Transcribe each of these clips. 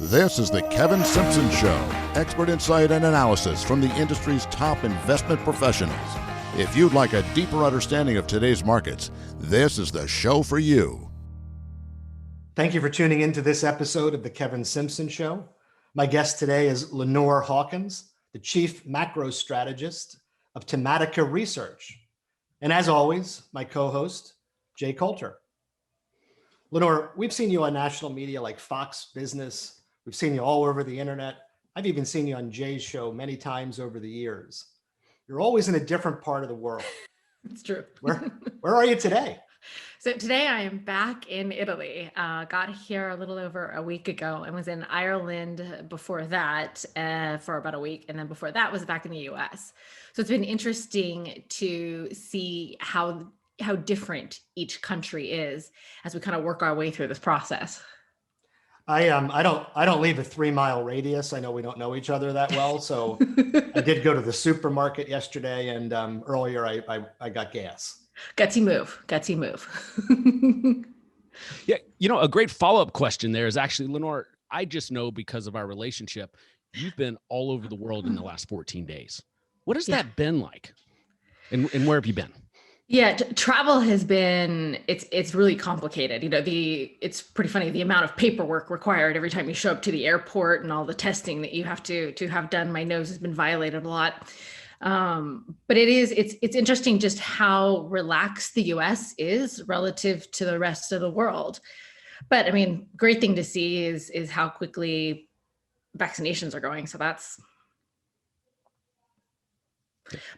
This is the Kevin Simpson Show, expert insight and analysis from the industry's top investment professionals. If you'd like a deeper understanding of today's markets, this is the show for you. Thank you for tuning into this episode of the Kevin Simpson Show. My guest today is Lenore Hawkins, the Chief Macro Strategist of Tematica Research. And as always, my co-host, Jay Coulter. Lenore, we've seen you on national media like Fox Business. We've seen you all over the internet. I've even seen you on Jay's show many times over the years. You're always in a different part of the world. It's true. Where are you today? So today I am back in Italy. Got here a little over a week ago and was in Ireland before that for about a week. And then before that was back in the US. So it's been interesting to see how different each country is as we kind of work our way through this process. I don't leave a 3-mile radius. I know we don't know each other that well. So I did go to the supermarket yesterday, and earlier I got gas. Gutsy move. Yeah, a great follow-up question there is actually, Lenore, I just know because of our relationship, you've been all over the world in the last 14 days. What has that been like? And where have you been? Yeah, travel has been, it's really complicated. It's pretty funny, the amount of paperwork required every time you show up to the airport and all the testing that you have to have done. My nose has been violated a lot. But it's interesting just how relaxed the US is relative to the rest of the world. But I mean, great thing to see is how quickly vaccinations are going. So that's,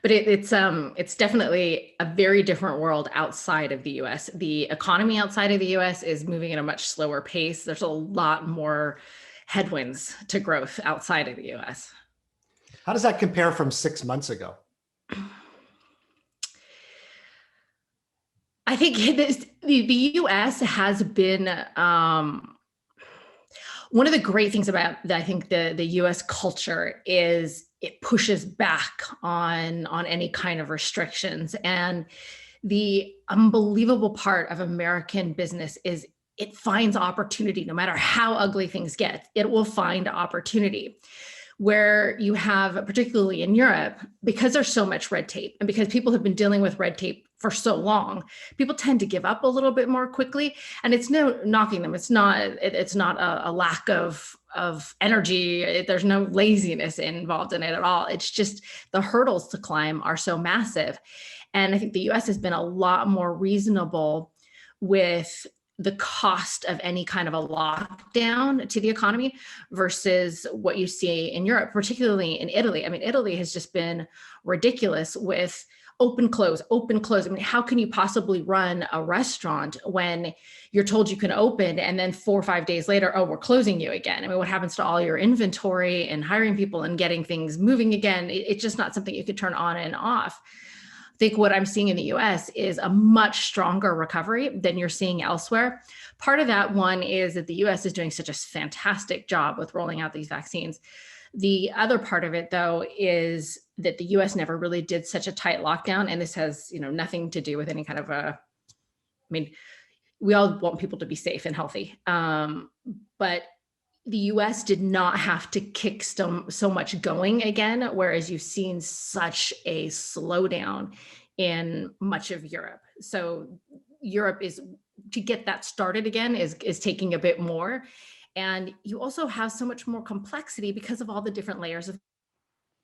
but it's definitely a very different world outside of the US. The economy outside of the US is moving at a much slower pace. There's a lot more headwinds to growth outside of the US. How does that compare from 6 months ago? I think the US has been one of the great things about I think the US culture is it pushes back on any kind of restrictions. And the unbelievable part of American business is it finds opportunity. No matter how ugly things get, it will find opportunity. Where you have, particularly in Europe, because there's so much red tape and because people have been dealing with red tape for so long, people tend to give up a little bit more quickly. And it's no knocking them. It's not a lack of energy. There's no laziness involved in it at all. It's just the hurdles to climb are so massive. And I think the US has been a lot more reasonable with the cost of any kind of a lockdown to the economy versus what you see in Europe, particularly in Italy. I mean, Italy has just been ridiculous with open, close. I mean, how can you possibly run a restaurant when you're told you can open and then 4 or 5 days later, oh, we're closing you again? I mean, what happens to all your inventory and hiring people and getting things moving again? It's just not something you could turn on and off. I think what I'm seeing in the US is a much stronger recovery than you're seeing elsewhere. Part of that one is that the US is doing such a fantastic job with rolling out these vaccines. The other part of it, though, is that the US never really did such a tight lockdown. And this has, nothing to do with any kind of we all want people to be safe and healthy. But the US did not have to kick so much going again, whereas you've seen such a slowdown in much of Europe. So Europe is, to get that started again, is taking a bit more. And you also have so much more complexity because of all the different layers of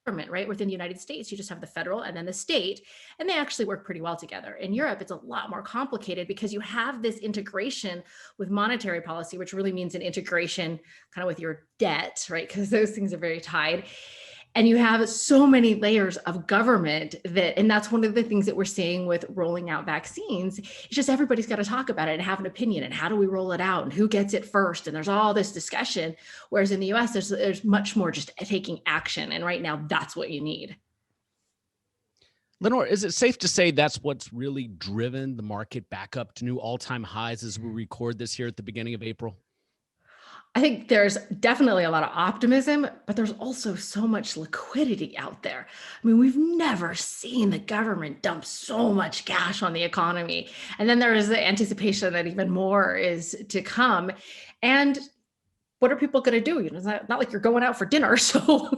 government, right? Within the United States, you just have the federal and then the state, and they actually work pretty well together. In Europe, it's a lot more complicated because you have this integration with monetary policy, which really means an integration kind of with your debt, right? Because those things are very tied. And you have so many layers of government and that's one of the things that we're seeing with rolling out vaccines. It's just everybody's got to talk about it and have an opinion and how do we roll it out and who gets it first? And there's all this discussion. Whereas in the US, there's much more just taking action. And right now, that's what you need. Lenore, is it safe to say that's what's really driven the market back up to new all-time highs as we record this here at the beginning of April? I think there's definitely a lot of optimism, but there's also so much liquidity out there. I mean, we've never seen the government dump so much cash on the economy. And then there is the anticipation that even more is to come. And what are people going to do? It's not like you're going out for dinner. So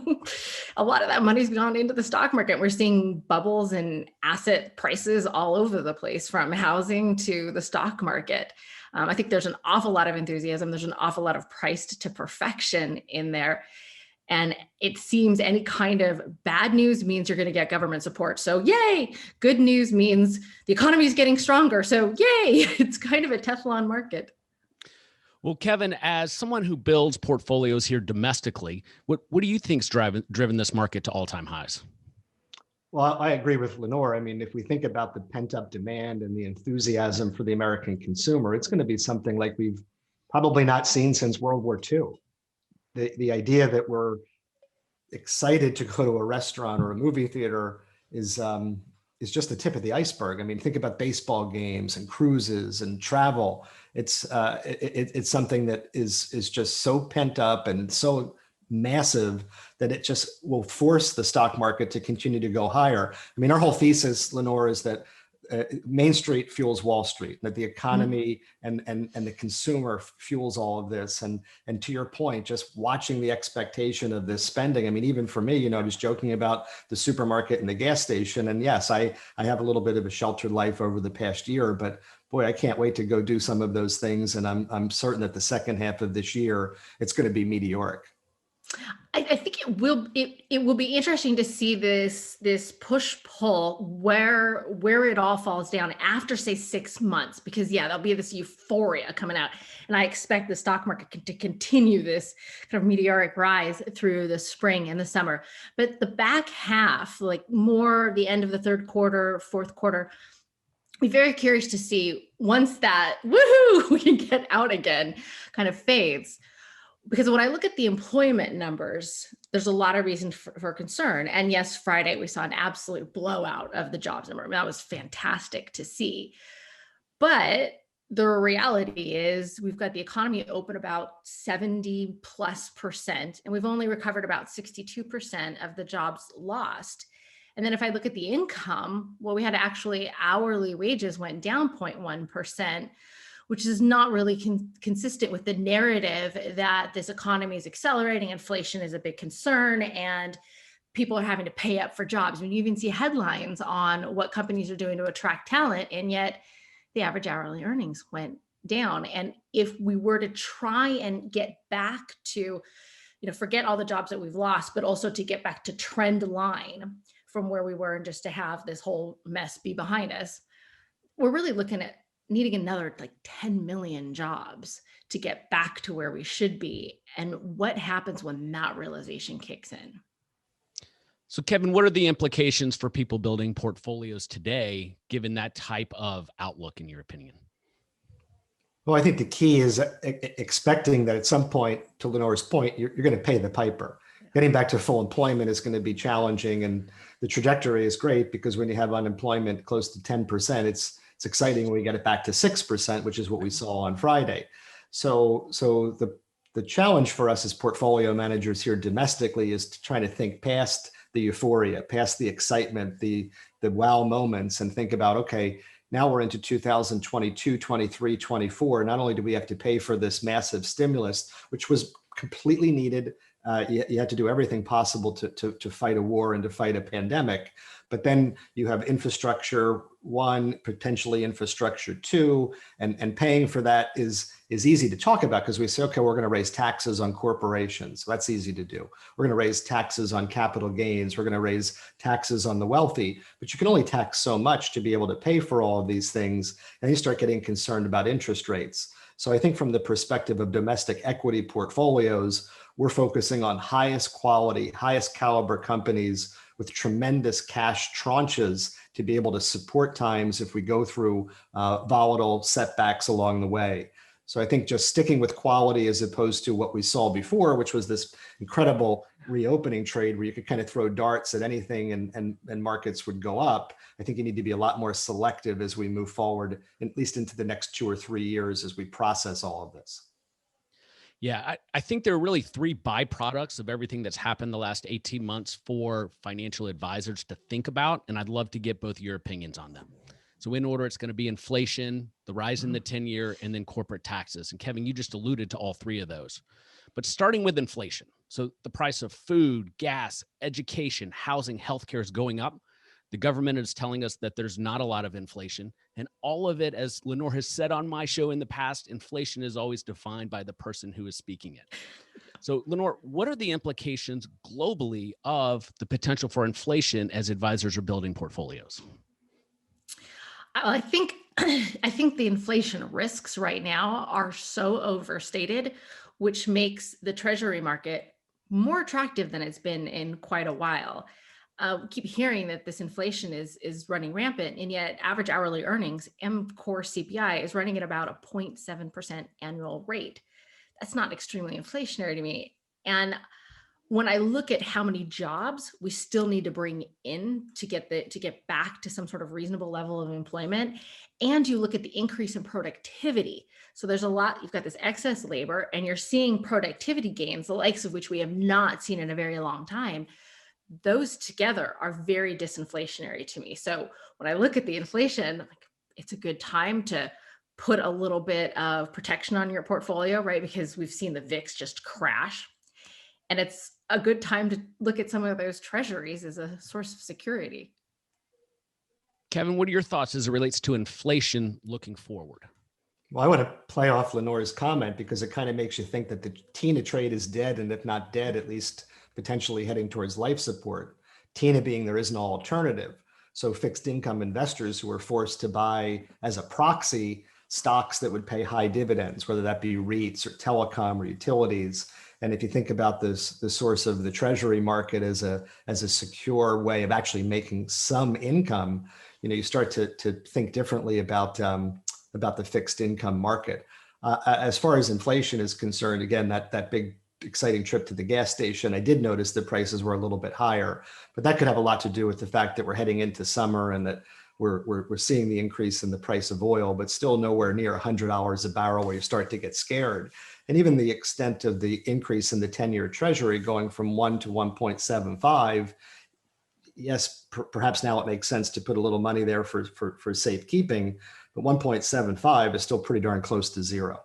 a lot of that money's gone into the stock market. We're seeing bubbles in asset prices all over the place, from housing to the stock market. I think there's an awful lot of enthusiasm. There's an awful lot of priced to perfection in there. And it seems any kind of bad news means you're going to get government support. So yay. Good news means the economy is getting stronger. So yay. It's kind of a Teflon market. Well, Kevin, as someone who builds portfolios here domestically, what do you think's driven this market to all-time highs? Well, I agree with Lenore. I mean, if we think about the pent-up demand and the enthusiasm for the American consumer, it's going to be something like we've probably not seen since World War II. The idea that we're excited to go to a restaurant or a movie theater is just the tip of the iceberg. I mean, think about baseball games and cruises and travel. It's something that is just so pent up and so massive that it just will force the stock market to continue to go higher. I mean, our whole thesis, Lenore, is that Main Street fuels Wall Street, that the economy and the consumer fuels all of this. And to your point, just watching the expectation of this spending. I mean, even for me, I was joking about the supermarket and the gas station. And yes, I have a little bit of a sheltered life over the past year, but boy, I can't wait to go do some of those things. And I'm certain that the second half of this year, it's going to be meteoric. I think it will be interesting to see this push-pull where it all falls down after, say, 6 months, because there'll be this euphoria coming out. And I expect the stock market to continue this kind of meteoric rise through the spring and the summer. But the back half, like more the end of the third quarter, fourth quarter, be very curious to see once that woohoo, we can get out again kind of fades. Because when I look at the employment numbers, there's a lot of reason for concern. And yes, Friday, we saw an absolute blowout of the jobs number. I mean, that was fantastic to see. But the reality is we've got the economy open about 70+%, and we've only recovered about 62% of the jobs lost. And then if I look at the income, well, we had actually hourly wages went down 0.1%, which is not really consistent with the narrative that this economy is accelerating, inflation is a big concern, and people are having to pay up for jobs. I mean, you even see headlines on what companies are doing to attract talent, and yet the average hourly earnings went down. And if we were to try and get back to, forget all the jobs that we've lost, but also to get back to trend line from where we were, and just to have this whole mess be behind us, we're really looking at needing another like 10 million jobs to get back to where we should be. And what happens when that realization kicks in? So Kevin, what are the implications for people building portfolios today, given that type of outlook, in your opinion? Well, I think the key is expecting that at some point, to Lenore's point, you're going to pay the piper. Getting back to full employment is going to be challenging. And the trajectory is great because when you have unemployment close to 10%, it's exciting when we get it back to 6%, which is what we saw on Friday. So the challenge for us as portfolio managers here domestically is to try to think past the euphoria, past the excitement, the wow moments, and think about, okay, now we're into 2022, 23, 24. Not only do we have to pay for this massive stimulus, which was completely needed, you had to do everything possible to fight a war and to fight a pandemic. But then you have infrastructure one, potentially infrastructure two, and paying for that is easy to talk about because we say, okay, we're going to raise taxes on corporations. So that's easy to do. We're going to raise taxes on capital gains. We're going to raise taxes on the wealthy, but you can only tax so much to be able to pay for all of these things. And you start getting concerned about interest rates. So I think from the perspective of domestic equity portfolios, we're focusing on highest quality, highest caliber companies with tremendous cash tranches to be able to support times if we go through volatile setbacks along the way. So I think just sticking with quality as opposed to what we saw before, which was this incredible reopening trade where you could kind of throw darts at anything and markets would go up. I think you need to be a lot more selective as we move forward, at least into the next 2 or 3 years as we process all of this. Yeah, I think there are really 3 byproducts of everything that's happened the last 18 months for financial advisors to think about, and I'd love to get both your opinions on them. So in order, it's going to be inflation, the rise in the 10-year, and then corporate taxes. And Kevin, you just alluded to all 3 of those. But starting with inflation. So the price of food, gas, education, housing, healthcare is going up. The government is telling us that there's not a lot of inflation. And all of it, as Lenore has said on my show in the past, inflation is always defined by the person who is speaking it. So Lenore, what are the implications globally of the potential for inflation as advisors are building portfolios? I think I think the inflation risks right now are so overstated, which makes the treasury market more attractive than it's been in quite a while. We keep hearing that this inflation is running rampant, and yet average hourly earnings, core CPI, is running at about a 0.7% annual rate. That's not extremely inflationary to me. And when I look at how many jobs we still need to bring in to get back to some sort of reasonable level of employment, and you look at the increase in productivity. So there's a lot, you've got this excess labor and you're seeing productivity gains, the likes of which we have not seen in a very long time. Those together are very disinflationary to me. So when I look at the inflation, like, it's a good time to put a little bit of protection on your portfolio, right? Because we've seen the VIX just crash. And it's a good time to look at some of those treasuries as a source of security. Kevin, what are your thoughts as it relates to inflation looking forward? Well, I want to play off Lenore's comment because it kind of makes you think that the TINA trade is dead, and if not dead, at least potentially heading towards life support. TINA being there is no alternative. So fixed income investors who are forced to buy as a proxy stocks that would pay high dividends, whether that be REITs or telecom or utilities. And if you think about this, the source of the treasury market as a secure way of actually making some income, you start to think differently about the fixed income market. As far as inflation is concerned, again, that big exciting trip to the gas station, I did notice the prices were a little bit higher, but that could have a lot to do with the fact that we're heading into summer and that we're seeing the increase in the price of oil, but still nowhere near $100 a barrel where you start to get scared. And even the extent of the increase in the 10-year treasury going from 1 to 1.75, yes, perhaps now it makes sense to put a little money there for safekeeping, but 1.75 is still pretty darn close to zero.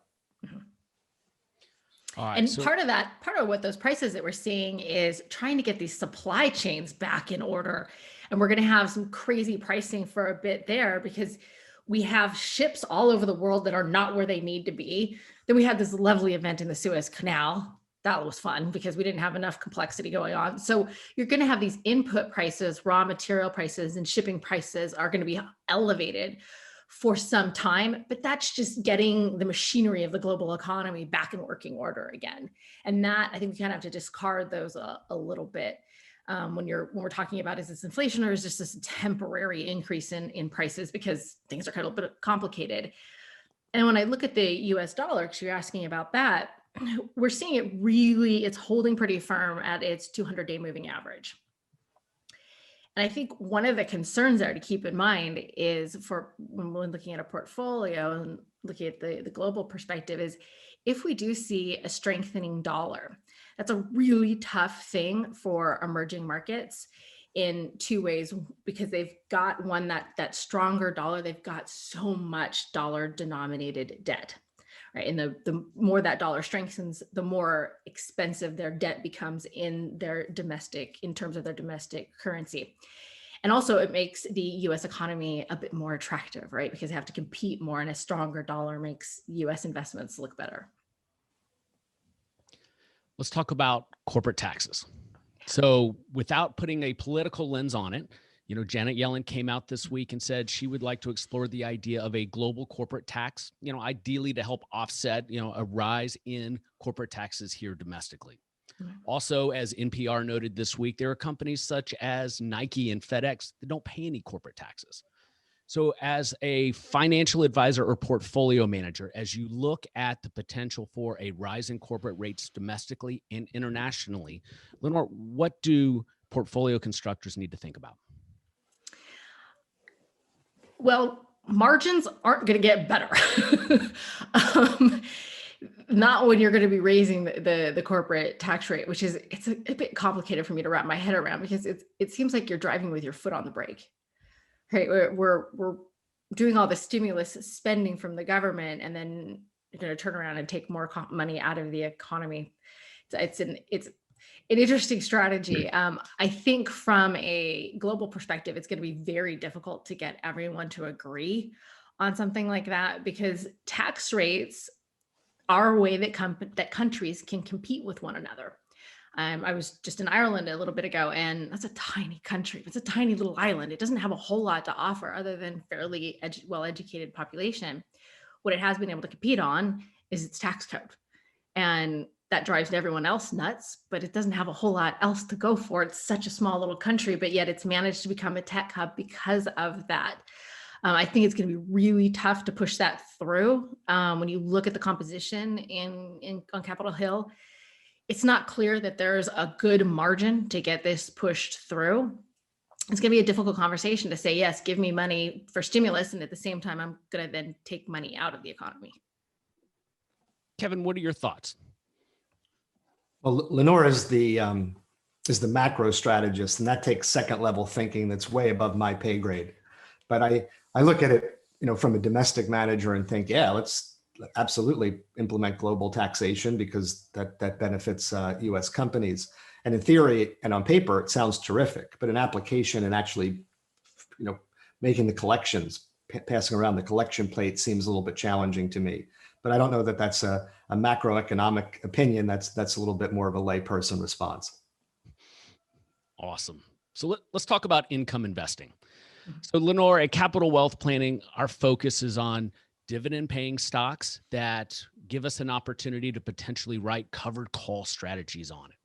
Right, and part of what those prices that we're seeing is trying to get these supply chains back in order. And we're going to have some crazy pricing for a bit there because we have ships all over the world that are not where they need to be. Then we had this lovely event in the Suez Canal. That was fun because we didn't have enough complexity going on. So you're going to have these input prices, raw material prices, and shipping prices are going to be elevated for some time, but that's just getting the machinery of the global economy back in working order again. And that, I think we kind of have to discard those a little bit when we're talking about, is this inflation or is this just a temporary increase in prices, because things are kind of a bit complicated. And when I look at the US dollar, because you're asking about that, we're seeing it's holding pretty firm at its 200-day moving average. And I think one of the concerns there to keep in mind is, for when we're looking at a portfolio and looking at the global perspective, is if we do see a strengthening dollar, that's a really tough thing for emerging markets in two ways, because they've got that stronger dollar, they've got so much dollar denominated debt. Right. And the more that dollar strengthens, the more expensive their debt becomes in terms of their domestic currency. And also it makes the US economy a bit more attractive, right? Because they have to compete more, and a stronger dollar makes US investments look better. Let's talk about corporate taxes. So without putting a political lens on it, Janet Yellen came out this week and said she would like to explore the idea of a global corporate tax, ideally to help offset, a rise in corporate taxes here domestically. Mm-hmm. Also, as NPR noted this week, there are companies such as Nike and FedEx that don't pay any corporate taxes. So as a financial advisor or portfolio manager, as you look at the potential for a rise in corporate rates domestically and internationally, Lenore, what do portfolio constructors need to think about? Well, margins aren't going to get better. Not when you're going to be raising the corporate tax rate, which is, it's a bit complicated for me to wrap my head around, because it seems like you're driving with your foot on the brake. Right? We're doing all the stimulus spending from the government, and then going to turn around and take more money out of the economy. It's an interesting strategy. I think from a global perspective, it's going to be very difficult to get everyone to agree on something like that, because tax rates are a way that countries can compete with one another. I was just in Ireland a little bit ago, and that's a tiny country. It's a tiny little island. It doesn't have a whole lot to offer other than fairly well-educated population. What it has been able to compete on is its tax code. And that drives everyone else nuts, but it doesn't have a whole lot else to go for. It's such a small little country, but yet it's managed to become a tech hub because of that. I think it's going to be really tough to push that through. When you look at the composition on Capitol Hill, it's not clear that there's a good margin to get this pushed through. It's going to be a difficult conversation to say, yes, give me money for stimulus, and at the same time, I'm going to then take money out of the economy. Kevin, what are your thoughts? Well, Lenore is the macro strategist, and that takes second level thinking that's way above my pay grade. But I look at it, from a domestic manager and think, yeah, let's absolutely implement global taxation because that benefits U.S. companies. And in theory and on paper, it sounds terrific, but in application and actually, making the collections, passing around the collection plate seems a little bit challenging to me. But I don't know that that's a macroeconomic opinion. That's a little bit more of a layperson response. Awesome. So let's talk about income investing. So Lenore, at Capital Wealth Planning, our focus is on dividend-paying stocks that give us an opportunity to potentially write covered call strategies on it.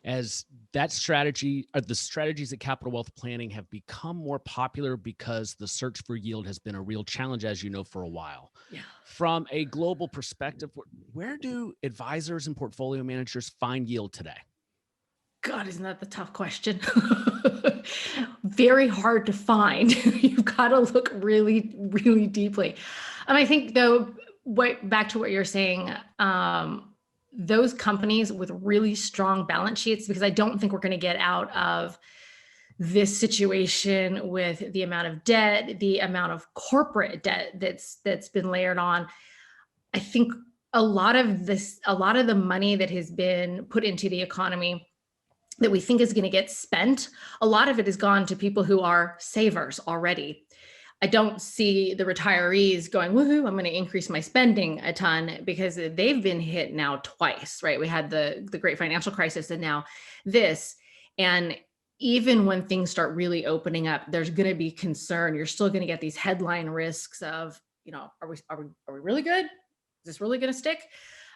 As that strategy, or the strategies at Capital Wealth Planning have become more popular because the search for yield has been a real challenge, as you know, for a while. Yeah. From a global perspective, where do advisors and portfolio managers find yield today? God, isn't that the tough question? Very hard to find. You've got to look really, really deeply. And I think, though, back to what you're saying, those companies with really strong balance sheets, because I don't think we're going to get out of this situation with the amount of debt, the amount of corporate debt that's been layered on. I think a lot of the money that has been put into the economy that we think is going to get spent, a lot of it has gone to people who are savers already. I don't see the retirees going, woohoo, I'm going to increase my spending a ton, because they've been hit now twice, right? We had the great financial crisis and now this. And even when things start really opening up, there's going to be concern. You're still going to get these headline risks of, are we really good? Is this really going to stick?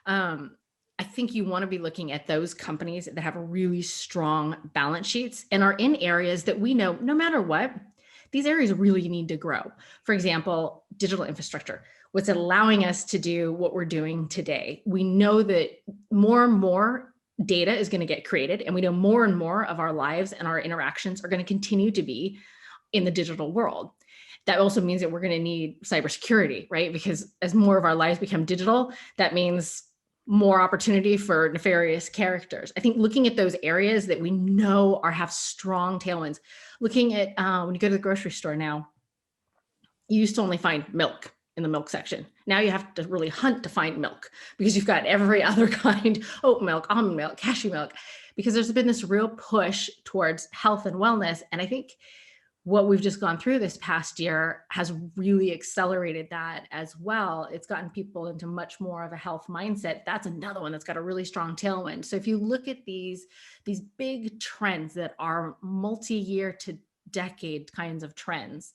I think you want to be looking at those companies that have really strong balance sheets and are in areas that we know, no matter what, these areas really need to grow. For example, digital infrastructure, what's allowing us to do what we're doing today. We know that more and more data is going to get created, and we know more and more of our lives and our interactions are going to continue to be in the digital world. That also means that we're going to need cybersecurity, right? Because as more of our lives become digital, that means more opportunity for nefarious characters. I think looking at those areas that we know have strong tailwinds, looking at when you go to the grocery store now, you used to only find milk in the milk section. Now you have to really hunt to find milk, because you've got every other kind, oat milk, almond milk, cashew milk, because there's been this real push towards health and wellness. And I think what we've just gone through this past year has really accelerated that as well. It's gotten people into much more of a health mindset. That's another one that's got a really strong tailwind. So if you look at these big trends that are multi-year to decade kinds of trends,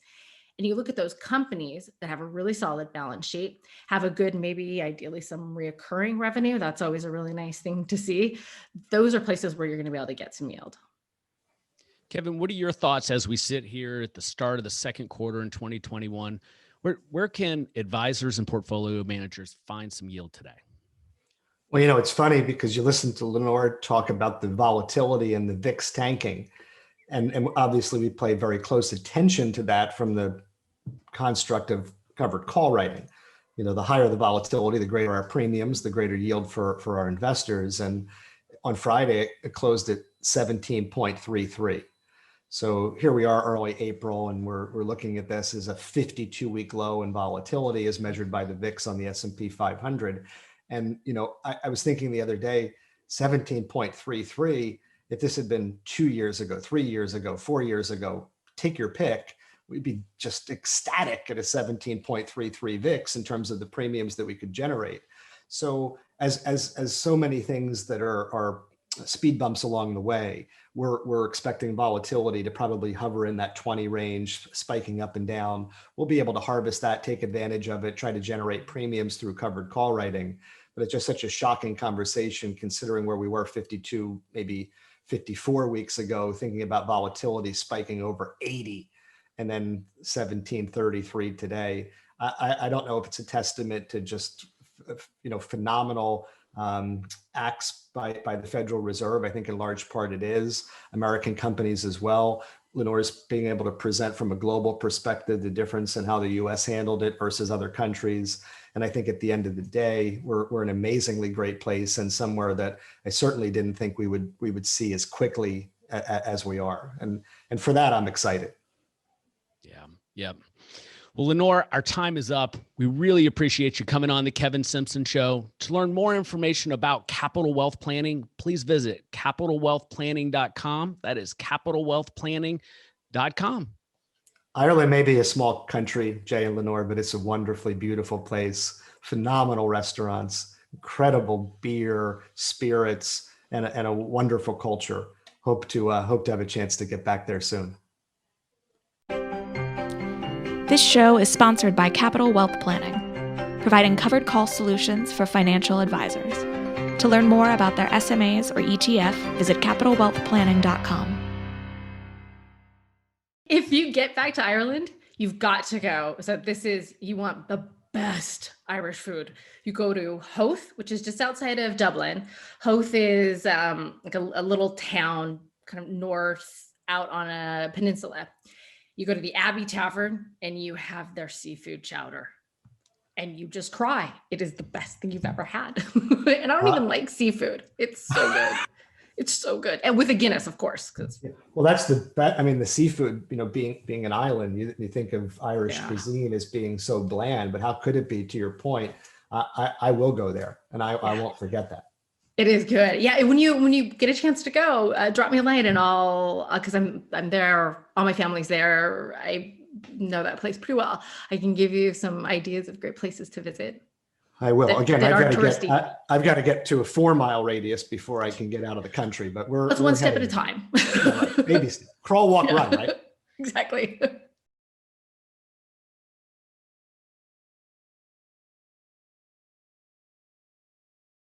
and you look at those companies that have a really solid balance sheet, have a good, maybe ideally some reoccurring revenue, that's always a really nice thing to see. Those are places where you're going to be able to get some yield. Kevin, what are your thoughts as we sit here at the start of the second quarter in 2021? Where can advisors and portfolio managers find some yield today? Well, it's funny because you listen to Lenore talk about the volatility and the VIX tanking. And obviously we pay very close attention to that from the construct of covered call writing. The higher the volatility, the greater our premiums, the greater yield for our investors. And on Friday, it closed at 17.33. So here we are early April, and we're looking at this as a 52-week low in volatility as measured by the VIX on the S&P 500. And, I was thinking the other day, 17.33, if this had been 2 years ago, 3 years ago, 4 years ago, take your pick, we'd be just ecstatic at a 17.33 VIX in terms of the premiums that we could generate. So as so many things that are speed bumps along the way, we're expecting volatility to probably hover in that 20 range, spiking up and down. We'll be able to harvest that, take advantage of it, try to generate premiums through covered call writing. But it's just such a shocking conversation considering where we were 52, maybe 54 weeks ago, thinking about volatility spiking over 80 and then 1733 today. I don't know if it's a testament to just, phenomenal acts by the Federal Reserve. I think in large part it is. American companies as well. Lenore's being able to present from a global perspective the difference in how the US handled it versus other countries. And I think at the end of the day, we're an amazingly great place, and somewhere that I certainly didn't think we would see as quickly as we are. And for that, I'm excited. Yeah. Well, Lenore, our time is up. We really appreciate you coming on the Kevin Simpson Show. To learn more information about capital wealth planning, please visit capitalwealthplanning.com. That is capitalwealthplanning.com. Ireland may be a small country, Jay and Lenore, but it's a wonderfully beautiful place. Phenomenal restaurants, incredible beer, spirits, and a wonderful culture. Hope to have a chance to get back there soon. This show is sponsored by Capital Wealth Planning, providing covered call solutions for financial advisors. To learn more about their SMAs or ETF, visit capitalwealthplanning.com. If you get back to Ireland, you've got to go. So you want the best Irish food. You go to Howth, which is just outside of Dublin. Howth is like a little town kind of north out on a peninsula. You go to the Abbey Tavern and you have their seafood chowder and you just cry. It is the best thing you've ever had. And I don't even like seafood. It's so good. It's so good. And with a Guinness, of course. Well, that's the seafood, being an island, you think of Irish cuisine as being so bland, but how could it be, to your point? I will go there and I won't forget that. It is good. Yeah. When you get a chance to go, drop me a line and cause I'm there. All my family's there. I know that place pretty well. I can give you some ideas of great places to visit. I will. Again, I've got to get to a 4-mile radius before I can get out of the country, but that's one step at a time. Baby step. Crawl, walk, run, right? Exactly.